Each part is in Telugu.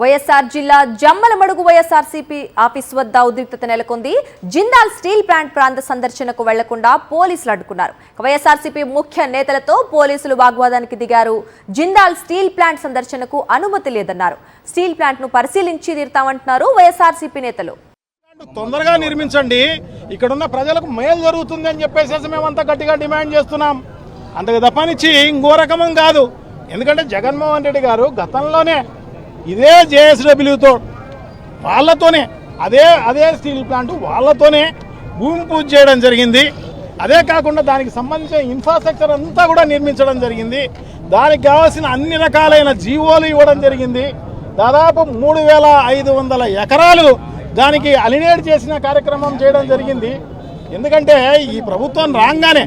వైఎస్ఆర్ జిల్లా జమ్మలమడుగు వైఎస్ఆర్సీపీ ఆఫీస్ వద్ద ఉద్రిక్తత నెలకొంది. జిందాల్ స్టీల్ ప్లాంట్ ప్రాంత సందర్శనకు వెళ్లకుండా పోలీసులు అడ్డుకున్నారు. వైఎస్ఆర్సీపీ ముఖ్య నేతలతో పోలీసులు వాగ్వాదానికి దిగారు. జిందాల్ స్టీల్ ప్లాంట్ సందర్శనకు అనుమతి లేదన్నారు. స్టీల్ ప్లాంట్ ను పరిశీలించి తీరుతామంటున్నారు వైఎస్ఆర్సీపీ నేతలు. తొందరగా నిర్మించండి, ఇక్కడున్న ప్రజలకు మేలు జరుగుతుంది అని చెప్పేసి మేమంతా గట్టిగా డిమాండ్ చేస్తున్నాం. అంతకు తప్పనిచ్చి ఇంకో రకం కాదు. ఎందుకంటే జగన్మోహన్ రెడ్డి గారు గతంలోనే ఇదే జేఎస్డబ్ల్యూతో వాళ్ళతోనే అదే స్టీల్ ప్లాంట్ వాళ్ళతోనే భూమి పూజ చేయడం జరిగింది. అదే కాకుండా దానికి సంబంధించిన ఇన్ఫ్రాస్ట్రక్చర్ అంతా కూడా నిర్మించడం జరిగింది. దానికి కావాల్సిన అన్ని రకాలైన జీవోలు ఇవ్వడం జరిగింది. దాదాపు 3500 ఎకరాలు దానికి అలినేట్ చేసిన కార్యక్రమం చేయడం జరిగింది. ఎందుకంటే ఈ ప్రభుత్వం రాగానే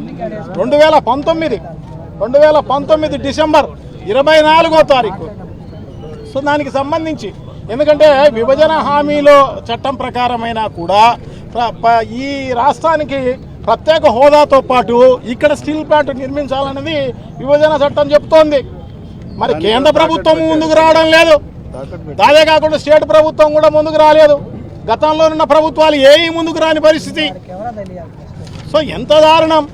2019 డిసెంబర్ 24వ తారీఖు సో దానికి సంబంధించి ఎందుకంటే విభజన హామీలో చట్టం ప్రకారమైనా కూడా ఈ రాష్ట్రానికి ప్రత్యేక హోదాతో పాటు ఇక్కడ స్టీల్ ప్లాంట్ నిర్మించాలన్నది విభజన చట్టం చెప్తోంది. మరి కేంద్ర ప్రభుత్వం ముందుకు రావడం లేదు. అదే కాకుండా స్టేట్ ప్రభుత్వం కూడా ముందుకు రాలేదు. గతంలో ఉన్న ప్రభుత్వాలు ఏవి ముందుకు రాని పరిస్థితి. సో ఎంత దారుణం.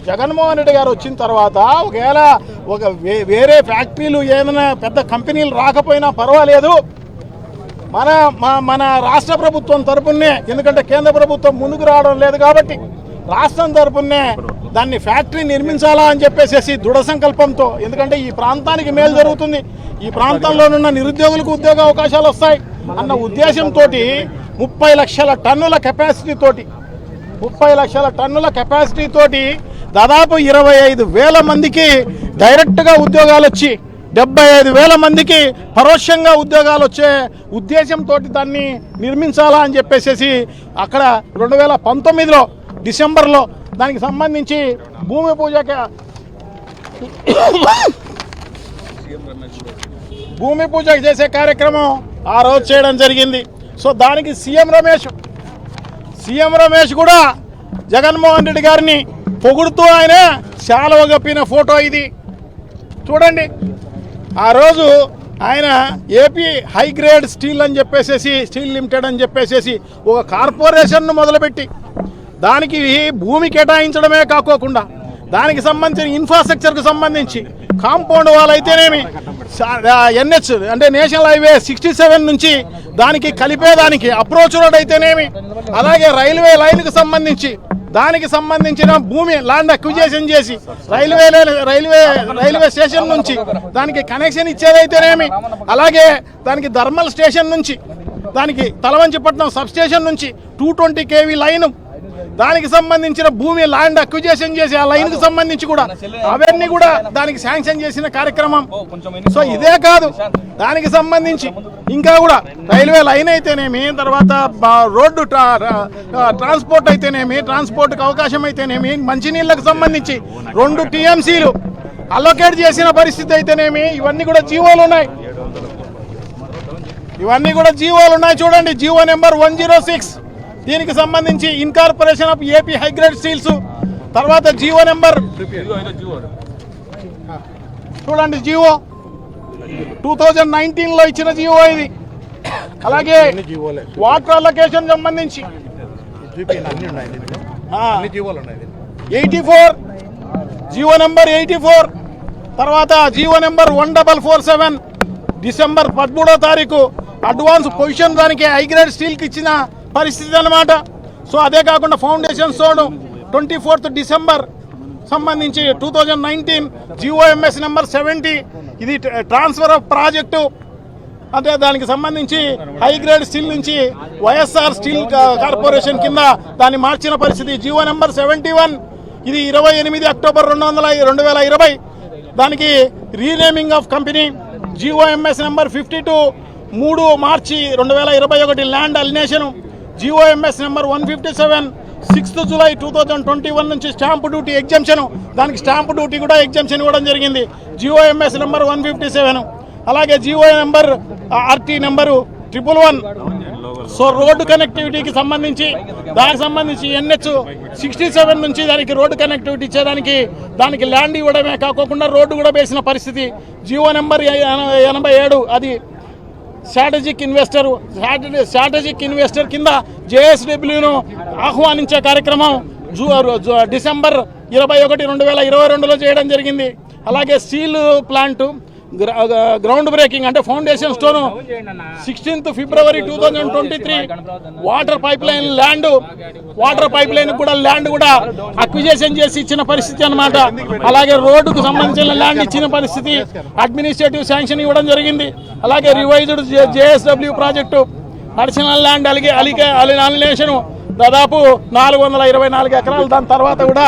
జగన్మోహన్ రెడ్డి గారు వచ్చిన తర్వాత ఒకవేళ వేరే ఫ్యాక్టరీలు ఏదైనా పెద్ద కంపెనీలు రాకపోయినా పర్వాలేదు, మన రాష్ట్ర ప్రభుత్వం తరపునే, ఎందుకంటే కేంద్ర ప్రభుత్వం ముందుకు రావడం లేదు కాబట్టి రాష్ట్రం తరపునే దాన్ని ఫ్యాక్టరీ నిర్మించాలా అని చెప్పేసి దృఢ సంకల్పంతో, ఎందుకంటే ఈ ప్రాంతానికి మేలు జరుగుతుంది, ఈ ప్రాంతంలోనున్న నిరుద్యోగులకు ఉద్యోగ అవకాశాలు వస్తాయి అన్న ఉద్దేశంతో 30 లక్షల టన్నుల కెపాసిటీ తోటి దాదాపు 25,000 మందికి డైరెక్ట్గా ఉద్యోగాలు వచ్చి 75,000 మందికి పరోక్షంగా ఉద్యోగాలు వచ్చే ఉద్దేశంతో దాన్ని నిర్మించాలా అని చెప్పేసి అక్కడ 2019 డిసెంబర్లో దానికి సంబంధించి భూమి పూజ చేసే కార్యక్రమం ఆ రోజు చేయడం జరిగింది. సో దానికి సీఎం రమేష్ కూడా జగన్మోహన్ రెడ్డి గారిని పొగుడుతూ ఆయన శాలువ కప్పిన ఫోటో ఇది చూడండి. ఆ రోజు ఆయన ఏపీ హైగ్రేడ్ స్టీల్ అని చెప్పేసి స్టీల్ లిమిటెడ్ అని చెప్పేసి ఒక కార్పొరేషన్ను మొదలుపెట్టి దానికి భూమి కేటాయించడమే కాకోకుండా దానికి సంబంధించిన ఇన్ఫ్రాస్ట్రక్చర్కి సంబంధించి కాంపౌండ్ వాల్ అయితేనేమి, ఎన్హెచ్ అంటే నేషనల్ హైవే 67 నుంచి దానికి కలిపేదానికి అప్రోచ్ రోడ్ అయితేనేమి, అలాగే రైల్వే లైన్కి సంబంధించి దానికి సంబంధించిన భూమి ల్యాండ్ అక్విజిషన్ చేసి రైల్వే స్టేషన్ నుంచి దానికి కనెక్షన్ ఇచ్చేదైతేనేమి, అలాగే దానికి థర్మల్ స్టేషన్ నుంచి దానికి తలవంచిపట్నం సబ్ స్టేషన్ నుంచి 220 kV లైన్ దానికి సంబంధించిన భూమి ల్యాండ్ అక్విజిషన్ చేసి ఆ లైన్కి సంబంధించి కూడా అవన్నీ కూడా దానికి శాంక్షన్ చేసిన కార్యక్రమం. సో ఇదే కాదు, దానికి సంబంధించి ఇంకా కూడా రైల్వే లైన్ అయితేనేమి, తర్వాత రోడ్డు ట్రాన్స్పోర్ట్ అయితేనేమి, ట్రాన్స్పోర్ట్కి అవకాశం అయితేనేమి, మంచినీళ్ళకు సంబంధించి 2 TMCలు అలొకేట్ చేసిన పరిస్థితి అయితేనేమి, ఇవన్నీ కూడా జీవోలు ఉన్నాయి. చూడండి, జీవో నెంబర్ 106 దీనికి సంబంధించి incorporation of AP high grade steels. తర్వాత జీవో నెంబర్ చూడండి, జీవో 2019లో ఇచ్చిన జీవో ఇది. అలాగే వాటర్ అలొకేషన్ సంబంధించి 84 జీవో నెంబర్ 84. తర్వాత జీవో నెంబర్ 1447 డిసెంబర్ 13వ తారీఖు అడ్వాన్స్ పొజిషన్ దానికి హైగ్రేడ్ స్టీల్కి ఇచ్చిన పరిస్థితి అన్నమాట. సో అదే కాకుండా ఫౌండేషన్ సోడ్ 24th డిసెంబర్ సంబంధించి 2019 GOMS నెంబర్ 70 ఇది ట్రాన్స్ఫర్ ఆఫ్ ప్రాజెక్టు, అంటే దానికి సంబంధించి హైగ్రేడ్ స్టీల్ నుంచి వైఎస్ఆర్ స్టీల్ కార్పొరేషన్ కింద దాన్ని మార్చిన పరిస్థితి. జీవో నెంబర్ 71 ఇది 28 అక్టోబర్ 2020 దానికి renaming of company. GOMS number 52 3 మార్చి 2021 land alienation. GOMS number 157 6th July 2021 నుంచి స్టాంప్ డ్యూటీ ఎగ్జంప్షన్, దానికి స్టాంప్ డ్యూటీ కూడా ఎగ్జంప్షన్ ఇవ్వడం జరిగింది. GOMS number 157. అలాగే GO number RT number 111. So road కనెక్టివిటీకి సంబంధించి దానికి సంబంధించి NH 67 నుంచి దానికి రోడ్డు కనెక్టివిటీ ఇచ్చేదానికి దానికి ల్యాండ్ ఇవ్వడమే కాకుండా రోడ్డు కూడా వేసిన పరిస్థితి. GO నెంబర్ 87 అది స్ట్రాటజిక్ ఇన్వెస్టర్ కింద జేఎస్డబ్ల్యూను ఆహ్వానించే కార్యక్రమం డిసెంబర్ 21, 2022లో చేయడం జరిగింది. అలాగే స్టీల్ ప్లాంట్ గ్రౌండ్ బ్రేకింగ్ అంటే foundation stone 16th February 2023 water pipe line కూడా ల్యాండ్ కూడా అక్విజిషన్ చేసి ఇచ్చిన పరిస్థితి అన్నమాట. అలాగే రోడ్డుకు సంబంధించిన ల్యాండ్ ఇచ్చిన పరిస్థితి, అడ్మినిస్ట్రేటివ్ శాంక్షన్ ఇవ్వడం జరిగింది. అలాగే revised JSW project additional land alienation దాదాపు 424 ఎకరాలు దాని తర్వాత కూడా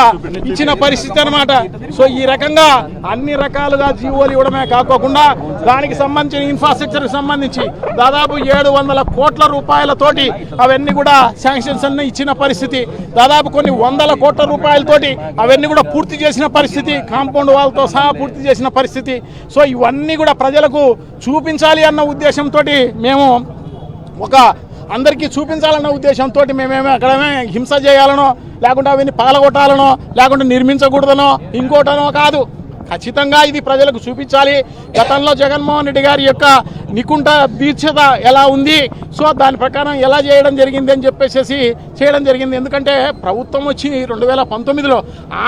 ఇచ్చిన పరిస్థితి అన్నమాట. సో ఈ రకంగా అన్ని రకాలుగా జీవోలు ఇవ్వడమే కాకోకుండా దానికి సంబంధించిన ఇన్ఫ్రాస్ట్రక్చర్కి సంబంధించి దాదాపు 700 కోట్ల రూపాయలతోటి అవన్నీ కూడా శాంక్షన్స్ అన్ని ఇచ్చిన పరిస్థితి, దాదాపు కొన్ని 100 కోట్ల రూపాయలతోటి అవన్నీ కూడా పూర్తి చేసిన పరిస్థితి, కాంపౌండ్ వాల్తో సహా పూర్తి చేసిన పరిస్థితి. సో ఇవన్నీ కూడా ప్రజలకు చూపించాలి అన్న ఉద్దేశంతో మేము అందరికీ చూపించాలన్న ఉద్దేశంతో మేమేమో అక్కడేమే హింస చేయాలనో లేకుంటే అవన్నీ పగలగొట్టాలనో లేకుంటే నిర్మించకూడదనో ఇంకోటనో కాదు. ఖచ్చితంగా ఇది ప్రజలకు చూపించాలి. గతంలో జగన్మోహన్ రెడ్డి గారి యొక్క నికుంఠ దీక్షత ఎలా ఉంది, సో దాని ప్రకారం ఎలా చేయడం జరిగింది అని చెప్పేసి చేయడం జరిగింది. ఎందుకంటే ప్రభుత్వం వచ్చి 2019లో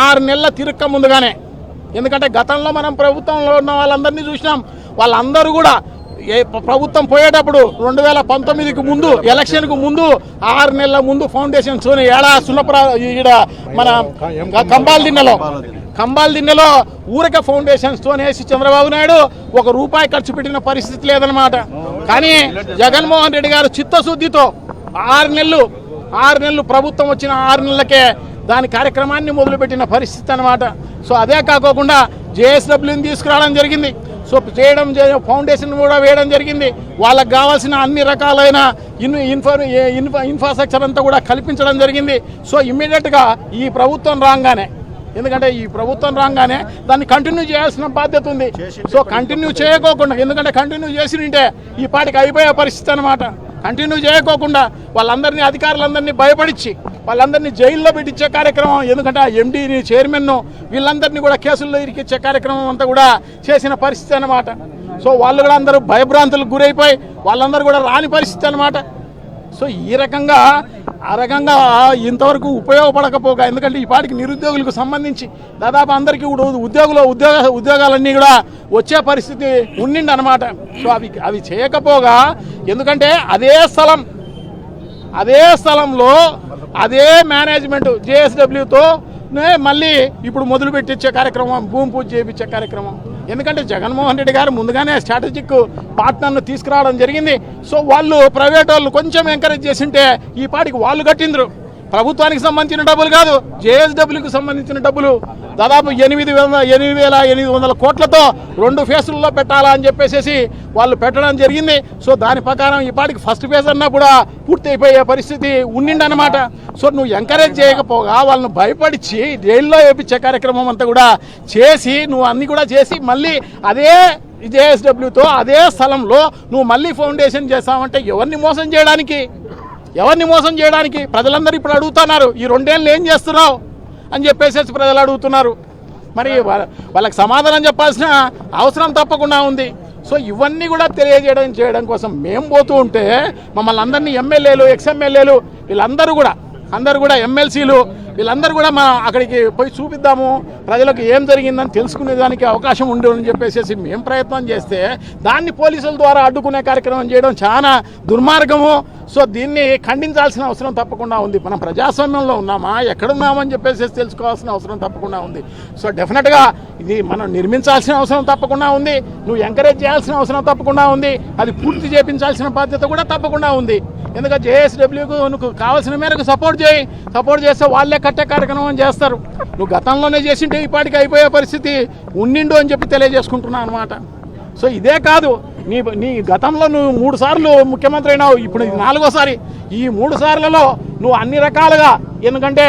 6 నెలల తిరక్క ముందుగానే, ఎందుకంటే గతంలో మనం ప్రభుత్వంలో ఉన్న వాళ్ళందరినీ చూసినాం. వాళ్ళందరూ కూడా ప్రభుత్వం పోయేటప్పుడు 2019కి ముందు ఎలక్షన్కు ముందు 6 నెలల ముందు ఫౌండేషన్ ఈడ మన కంబాల్ దిన్నెలో ఊరికే ఫౌండేషన్ స్టోన్ వేసి చంద్రబాబు నాయుడు ₹1 ఖర్చు పెట్టిన పరిస్థితి లేదనమాట. కానీ జగన్మోహన్ రెడ్డి గారు చిత్తశుద్ధితో 6 నెలలు ప్రభుత్వం వచ్చిన 6 నెలలకే దాని కార్యక్రమాన్ని మొదలుపెట్టిన పరిస్థితి అనమాట. సో అదే కాకోకుండా జేఎస్డబ్ల్యూని తీసుకురావడం జరిగింది. సో ఫౌండేషన్ కూడా వేయడం జరిగింది. వాళ్ళకు కావాల్సిన అన్ని రకాలైన ఇన్ఫ్రాస్ట్రక్చర్ అంతా కూడా కల్పించడం జరిగింది. సో ఇమ్మీడియట్గా ఈ ప్రభుత్వం రాగానే, ఎందుకంటే ఈ ప్రభుత్వం రాగానే దాన్ని కంటిన్యూ చేయాల్సిన బాధ్యత ఉంది. సో కంటిన్యూ చేయకోకుండా, ఎందుకంటే కంటిన్యూ చేసింటే ఈ పాటికి అయిపోయే పరిస్థితి అనమాట. కంటిన్యూ చేయకోకుండా వాళ్ళందరినీ అధికారులందరినీ భయపడిచ్చి వాళ్ళందరినీ జైల్లో పెట్టించే కార్యక్రమం, ఎందుకంటే ఆ ఎండీని చైర్మన్ను వీళ్ళందరినీ కూడా కేసుల్లో ఇరికిచ్చే కార్యక్రమం అంతా కూడా చేసిన పరిస్థితి అనమాట. సో వాళ్ళు కూడా అందరూ భయభ్రాంతులకు గురైపోయి వాళ్ళందరూ కూడా రాని పరిస్థితి అనమాట. సో ఈ రకంగా ఇంతవరకు ఉపయోగపడకపోగా, ఎందుకంటే ఈ పాటికి నిరుద్యోగులకు సంబంధించి దాదాపు అందరికీ ఉద్యోగాలన్నీ కూడా వచ్చే పరిస్థితి ఉండింది అనమాట. సో అవి చేయకపోగా, ఎందుకంటే అదే స్థలంలో అదే మేనేజ్మెంట్ జేఎస్డబ్ల్యూతో మళ్ళీ ఇప్పుడు మొదలు పెట్టించే కార్యక్రమం, భూమి పూజ చేయించే కార్యక్రమం. ఎందుకంటే జగన్మోహన్ రెడ్డి గారు ముందుగానే స్ట్రాటజిక్ పార్ట్నర్ను తీసుకురావడం జరిగింది. సో వాళ్ళు ప్రైవేట్ వాళ్ళు కొంచెం ఎంకరేజ్ చేసింటే ఈ పాటికి వాళ్ళు కట్టిండ్రు. ప్రభుత్వానికి సంబంధించిన డబ్బులు కాదు, జేఎస్డబ్ల్యూకి సంబంధించిన డబ్బులు దాదాపు 8,800 కోట్లతో 2 ఫేజుల్లో పెట్టాలా అని చెప్పేసి వాళ్ళు పెట్టడం జరిగింది. సో దాని ప్రకారం ఈ పాటికి ఫస్ట్ ఫేజ్ అన్నా కూడా పూర్తి అయిపోయే పరిస్థితి ఉండిందన్నమాట. సో నువ్వు ఎంకరేజ్ చేయకపోగా వాళ్ళను భయపడిచి జైల్లో వేయించే కార్యక్రమం అంతా కూడా చేసి, నువ్వు అన్ని కూడా చేసి మళ్ళీ అదే జేఎస్డబ్ల్యూతో అదే స్థలంలో నువ్వు మళ్ళీ ఫౌండేషన్ చేస్తావంటే ఎవరిని మోసం చేయడానికి ప్రజలందరూ ఇప్పుడు అడుగుతున్నారు. ఈ 2 ఏళ్ళు ఏం చేస్తున్నావు అని చెప్పేసి ప్రజలు అడుగుతున్నారు. మరి వాళ్ళకి సమాధానం చెప్పాల్సిన అవసరం తప్పకుండా ఉంది. సో ఇవన్నీ కూడా చేయడం కోసం మేము పోతూ ఉంటే మమ్మల్ని అందరినీ ఎమ్మెల్యేలు, ఎక్స్ఎమ్మెల్యేలు వీళ్ళందరూ కూడా ఎమ్మెల్సీలు వీళ్ళందరూ కూడా మనం అక్కడికి పోయి చూపిద్దాము, ప్రజలకు ఏం జరిగిందని తెలుసుకునేదానికి అవకాశం ఉండదని చెప్పేసి మేము ప్రయత్నం చేస్తే దాన్ని పోలీసుల ద్వారా అడ్డుకునే కార్యక్రమం చేయడం చాలా దుర్మార్గము. సో దీన్ని ఖండించాల్సిన అవసరం తప్పకుండా ఉంది. మనం ప్రజాస్వామ్యంలో ఉన్నామా, ఎక్కడున్నామని చెప్పేసి తెలుసుకోవాల్సిన అవసరం తప్పకుండా ఉంది. సో డెఫినెట్గా ఇది మనం నిర్మించాల్సిన అవసరం తప్పకుండా ఉంది, నువ్వు ఎంకరేజ్ చేయాల్సిన అవసరం తప్పకుండా ఉంది, అది పూర్తి చేయించాల్సిన బాధ్యత కూడా తప్పకుండా ఉంది. ఎందుకంటే జేఎస్డబ్ల్యూకు నువ్వు కావాల్సిన మేరకు సపోర్ట్ చేస్తే వాళ్ళే కట్టే కార్యక్రమం చేస్తారు. నువ్వు గతంలోనే చేసింటే ఈ పాటికి అయిపోయే పరిస్థితి ఉండిండు అని చెప్పి తెలియజేసుకుంటున్నాను అనమాట. సో ఇదే కాదు, నీ గతంలో నువ్వు 3 సార్లు ముఖ్యమంత్రి అయినావు, ఇప్పుడు 4వ సారి. ఈ 3 సార్లలో నువ్వు అన్ని రకాలుగా, ఎందుకంటే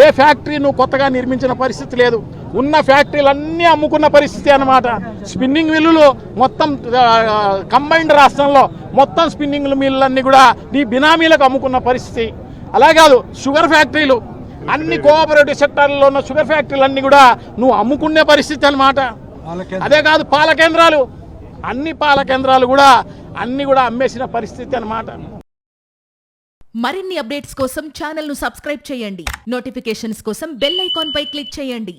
ఏ ఫ్యాక్టరీ నువ్వు కొత్తగా నిర్మించిన పరిస్థితి లేదు, ఉన్న ఫ్యాక్టరీలన్నీ అమ్ముకున్న పరిస్థితి అన్నమాట. స్పిన్నింగ్ మిల్లులు మొత్తం కంబైన్డ్ రాష్ట్రంలో మొత్తం స్పిన్నింగ్ మిల్లులన్నీ కూడా నీ బినామీలకు అమ్ముకున్న పరిస్థితి. అలా కాదు, షుగర్ ఫ్యాక్టరీలు అన్ని కోఆపరేటివ్ సెక్టార్లలో ఉన్న షుగర్ ఫ్యాక్టరీలన్నీ కూడా నువ్వు అమ్ముకునే పరిస్థితి అన్నమాట. అదే కాదు, పాల అన్ని పాల కేంద్రాలు కూడా అన్ని కూడా అమ్మేసిన పరిస్థితి అన్నమాట. మరిన్ని అప్డేట్స్ కోసం ఛానల్ ను సబ్స్క్రైబ్ చేయండి. నోటిఫికేషన్స్ కోసం బెల్ ఐకాన్ పై క్లిక్ చేయండి.